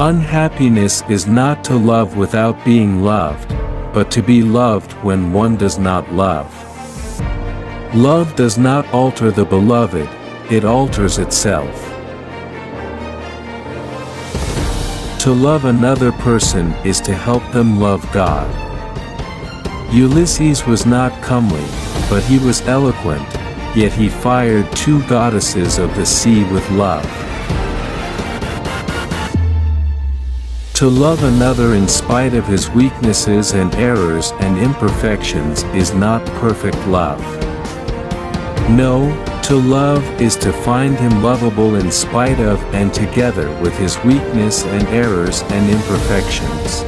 Unhappiness is not to love without being loved, but to be loved when one does not love. Love does not alter the beloved, it alters itself. To love another person is to help them love God. Ulysses was not comely, but he was eloquent, yet he fired two goddesses of the sea with love. To love another in spite of his weaknesses and errors and imperfections is not perfect love. No, to love is to find him lovable in spite of and together with his weakness and errors and imperfections.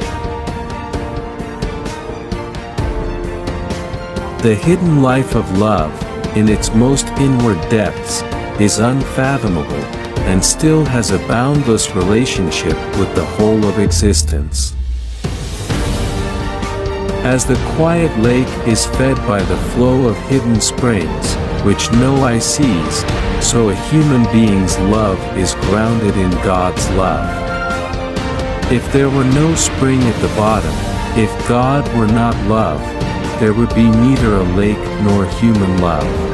The hidden life of love, in its most inward depths, is unfathomable, and still has a boundless relationship with the whole of existence. As the quiet lake is fed by the flow of hidden springs, which no eye sees, so a human being's love is grounded in God's love. If there were no spring at the bottom, if God were not love, there would be neither a lake nor human love.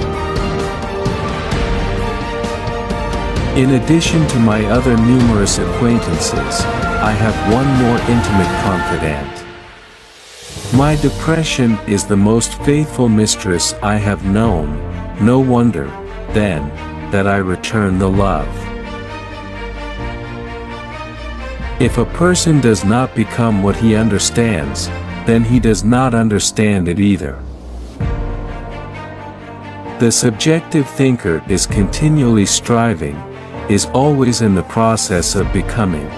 In addition to my other numerous acquaintances, I have one more intimate confidant. My depression is the most faithful mistress I have known. No wonder, then, that I return the love. If a person does not become what he understands, then he does not understand it either. The subjective thinker is continually striving, is always in the process of becoming.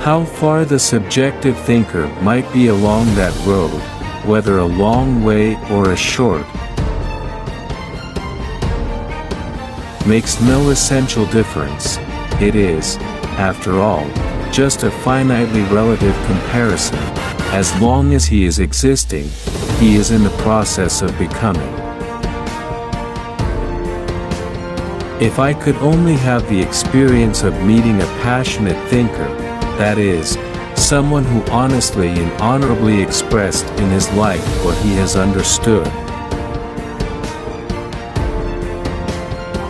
How far the subjective thinker might be along that road, whether a long way or a short, makes no essential difference. It is, after all, just a finitely relative comparison. As long as he is existing, he is in the process of becoming. If I could only have the experience of meeting a passionate thinker, that is, someone who honestly and honorably expressed in his life what he has understood.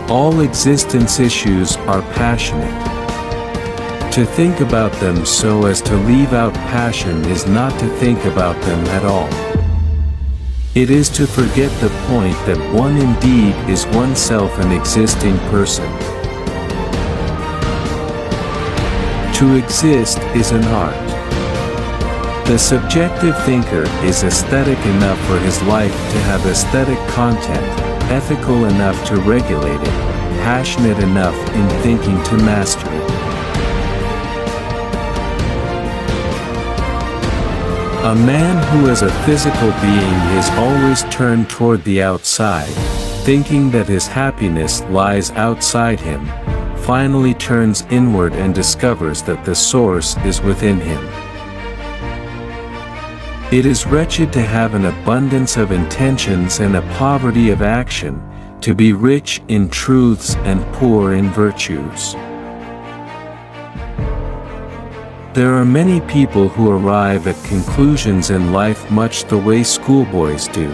All existence issues are passionate. To think about them so as to leave out passion is not to think about them at all. It is to forget the point that one indeed is oneself an existing person. To exist is an art. The subjective thinker is aesthetic enough for his life to have aesthetic content, ethical enough to regulate it, passionate enough in thinking to master it. A man who as a physical being is always turned toward the outside, thinking that his happiness lies outside him, finally turns inward and discovers that the source is within him. It is wretched to have an abundance of intentions and a poverty of action, to be rich in truths and poor in virtues. There are many people who arrive at conclusions in life much the way schoolboys do.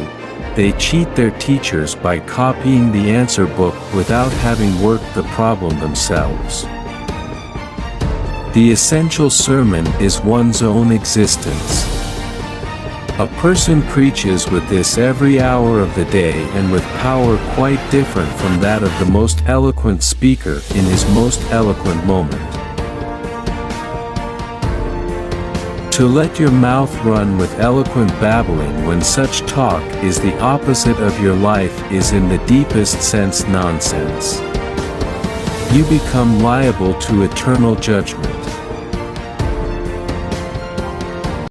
They cheat their teachers by copying the answer book without having worked the problem themselves. The essential sermon is one's own existence. A person preaches with this every hour of the day and with power quite different from that of the most eloquent speaker in his most eloquent moment. To let your mouth run with eloquent babbling when such talk is the opposite of your life is in the deepest sense nonsense. You become liable to eternal judgment.